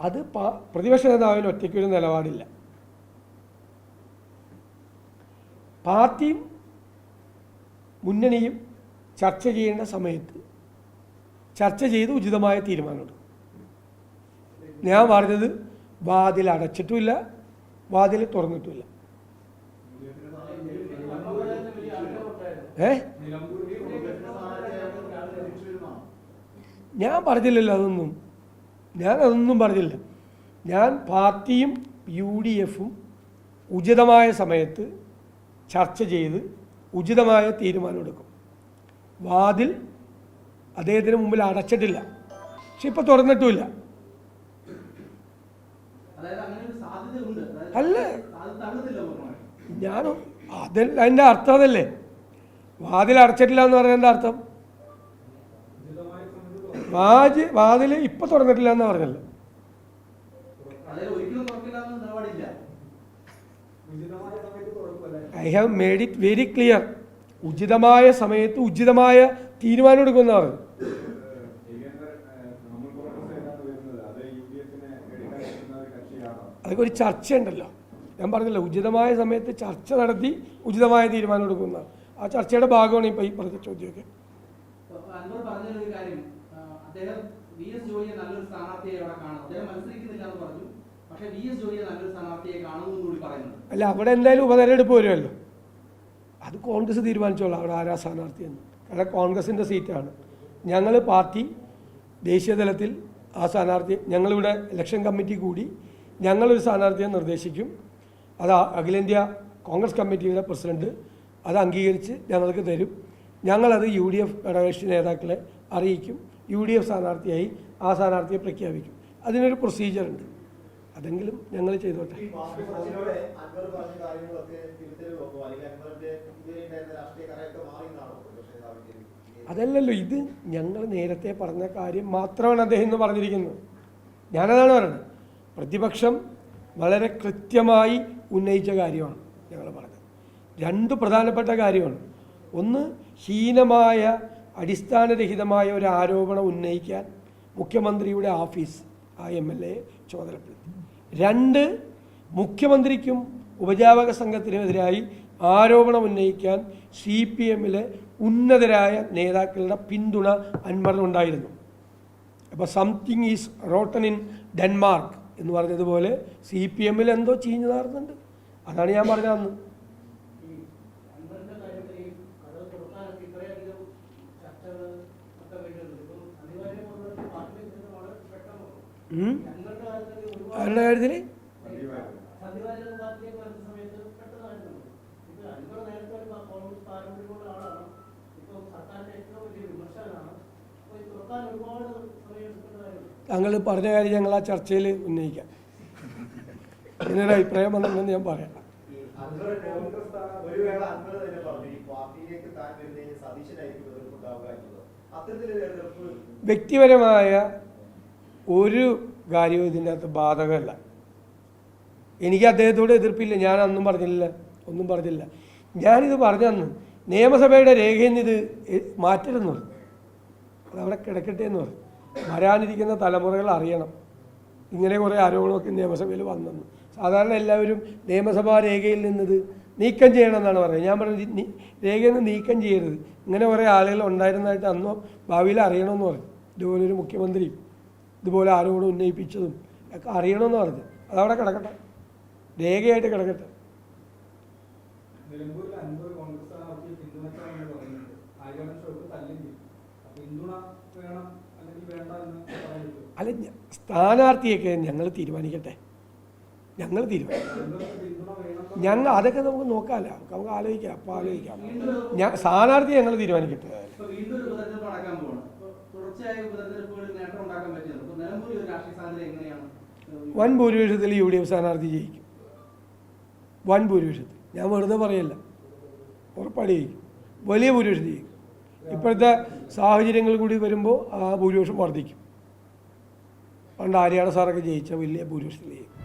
അത് പ്രതിപക്ഷ നേതാവിന് ഒറ്റയ്ക്കൊരു നിലപാടില്ല. പാർട്ടിയും മുന്നണിയും ചർച്ച ചെയ്യേണ്ട സമയത്ത് ചർച്ച ചെയ്ത് ഉചിതമായ തീരുമാനമെടുക്കും. ഞാൻ പറഞ്ഞത് വാതിൽ അടച്ചിട്ടുമില്ല, വാതിൽ തുറന്നിട്ടുമില്ല. ഞാൻ പറഞ്ഞില്ലല്ലോ അതൊന്നും. ഞാനതൊന്നും പറഞ്ഞില്ല. ഞാൻ പാർട്ടിയും UDF-ഉം ഉചിതമായ സമയത്ത് ചർച്ച ചെയ്ത് ഉചിതമായ തീരുമാനമെടുക്കും. വാതിൽ അദ്ദേഹത്തിന് മുമ്പിൽ അടച്ചിട്ടില്ല, പക്ഷെ ഇപ്പം തുറന്നിട്ടുമില്ല. അല്ല, ഞാനും അതിൻ്റെ അർത്ഥം അതല്ലേ. വാതിൽ അടച്ചിട്ടില്ല എന്ന് പറയുന്നതിൻ്റെ അർത്ഥം വാതിൽ ഇപ്പം തുറന്നിട്ടില്ല എന്ന് പറഞ്ഞല്ലോ. I have made it very clear. ഉചിതമായ സമയത്ത് ഉചിതമായ തീരുമാനം എടുക്കുമെന്ന് പറഞ്ഞു. അതൊക്കെ ഒരു ചർച്ചയുണ്ടല്ലോ. ഞാൻ പറഞ്ഞല്ലോ, ഉചിതമായ സമയത്ത് ചർച്ച നടത്തി ഉചിതമായ തീരുമാനം എടുക്കുന്നതാണ്. ആ ചർച്ചയുടെ ഭാഗമാണ് ഇപ്പോൾ ഈ പറഞ്ഞ ചോദ്യമൊക്കെ. അല്ല, അവിടെ എന്തായാലും ഉപതെരഞ്ഞെടുപ്പ് വരുമല്ലോ. അത് കോൺഗ്രസ് തീരുമാനിച്ചോളാം അവിടെ ആരാ സ്ഥാനാർത്ഥിയെന്ന്. കാരണം കോൺഗ്രസിൻ്റെ സീറ്റാണ്. ഞങ്ങൾ പാർട്ടി ദേശീയ തലത്തിൽ ആ സ്ഥാനാർത്ഥി, ഞങ്ങളിവിടെ ഇലക്ഷൻ കമ്മിറ്റി കൂടി ഞങ്ങളൊരു സ്ഥാനാർത്ഥിയെ നിർദ്ദേശിക്കും. അത് അഖിലേന്ത്യാ കോൺഗ്രസ് കമ്മിറ്റിയുടെ പ്രസിഡന്റ് അത് അംഗീകരിച്ച് ഞങ്ങൾക്ക് തരും. ഞങ്ങളത് UDF ഘടകകക്ഷി നേതാക്കളെ അറിയിക്കും. UDF സ്ഥാനാർത്ഥിയായി ആ സ്ഥാനാർത്ഥിയെ പ്രഖ്യാപിക്കും. അതിനൊരു പ്രൊസീജിയറുണ്ട്. അതെങ്കിലും ഞങ്ങൾ ചെയ്തോട്ടെ. അതല്ലല്ലോ, ഇത് ഞങ്ങൾ നേരത്തെ പറഞ്ഞ കാര്യം മാത്രമാണ് അദ്ദേഹം ഇന്ന് പറഞ്ഞിരിക്കുന്നത്. ഞാനതാണ് പറയുന്നത്. പ്രതിപക്ഷം വളരെ കൃത്യമായി ഉന്നയിച്ച കാര്യമാണ് ഞങ്ങൾ പറഞ്ഞത്. രണ്ട് പ്രധാനപ്പെട്ട കാര്യമാണ്. ഒന്ന്, ഹീനമായ അടിസ്ഥാനരഹിതമായ ഒരു ആരോപണം ഉന്നയിക്കാൻ മുഖ്യമന്ത്രിയുടെ ഓഫീസ് ആ MLA ചുമതലപ്പെടുത്തി. രണ്ട്, മുഖ്യമന്ത്രിക്കും ഉപജാപക സംഘത്തിനെതിരായി ആരോപണം ഉന്നയിക്കാൻ CPM-ലെ ഉന്നതരായ നേതാക്കളുടെ പിന്തുണ അൻവറിനുണ്ടായിരുന്നു. അപ്പോൾ something is rotten in Denmark എന്ന് പറഞ്ഞതുപോലെ CPM-ൽ എന്തോ ചീഞ്ഞു നാറുന്നുണ്ട്. അതാണ് ഞാൻ പറഞ്ഞത് അന്ന്. ആരുടെ കാര്യത്തിൽ താങ്കൾ പറഞ്ഞ കാര്യം ഞങ്ങൾ ആ ചർച്ചയിൽ ഉന്നയിക്കാം. എന്നൊരു അഭിപ്രായം വന്നിട്ടുണ്ടെന്ന് ഞാൻ പറയാം. വ്യക്തിപരമായ ഒരു കാര്യവും ഇതിൻ്റെ അകത്ത് ബാധകമല്ല. എനിക്ക് അദ്ദേഹത്തോട് എതിർപ്പില്ല. ഞാൻ അന്നും പറഞ്ഞില്ല, ഒന്നും പറഞ്ഞില്ല. ഞാനിത് പറഞ്ഞന്ന് നിയമസഭയുടെ രേഖയിൽ നിന്ന് ഇത് മാറ്റരുന്നു, അതവിടെ കിടക്കട്ടെ എന്ന് പറഞ്ഞു. വരാനിരിക്കുന്ന തലമുറകൾ അറിയണം ഇങ്ങനെ കുറേ ആരോപണമൊക്കെ നിയമസഭയിൽ വന്നെന്ന്. സാധാരണ എല്ലാവരും നിയമസഭാ രേഖയിൽ നിന്നത് നീക്കം ചെയ്യണമെന്നാണ് പറയുന്നത്. ഞാൻ പറഞ്ഞത് രേഖയിൽ നിന്ന് നീക്കം ചെയ്യരുത്, ഇങ്ങനെ കുറേ ആളുകൾ ഉണ്ടായിരുന്നതായിട്ട് അന്നോ ഭാവിയിൽ അറിയണമെന്ന് പറഞ്ഞു. ഇതുപോലൊരു മുഖ്യമന്ത്രി ഇതുപോലെ ആരോപണം ഉന്നയിപ്പിച്ചതും ഒക്കെ അറിയണമെന്ന് പറഞ്ഞു. അതവിടെ കിടക്കട്ടെ, രേഖയായിട്ട് കിടക്കട്ടെ. അല്ല, സ്ഥാനാർത്ഥിയൊക്കെ ഞങ്ങൾ തീരുമാനിക്കട്ടെ. ഞങ്ങൾ അതൊക്കെ നമുക്ക് നോക്കാമല്ലോ, നമുക്ക് ആലോചിക്കാം. അപ്പോൾ ആലോചിക്കാം. സ്ഥാനാർത്ഥി ഞങ്ങൾ തീരുമാനിക്കട്ടെ. വൻ ഭൂരിപക്ഷത്തിൽ UDF സ്ഥാനാർത്ഥി ജയിക്കും. വൻ ഭൂരിപക്ഷത്തിൽ, ഞാൻ വെറുതെ പറയല്ല, ഉറപ്പാടി ജയിക്കും. വലിയ ഭൂരിപക്ഷം ജയിക്കും. ഇപ്പോഴത്തെ സാഹചര്യങ്ങൾ കൂടി വരുമ്പോൾ ആ ഭൂരിപക്ഷം വർദ്ധിക്കും. പണ്ട് ആര്യാട സാറൊക്കെ ജയിച്ച വലിയ ഭൂരിപക്ഷത്തിൽ ജയിക്കും.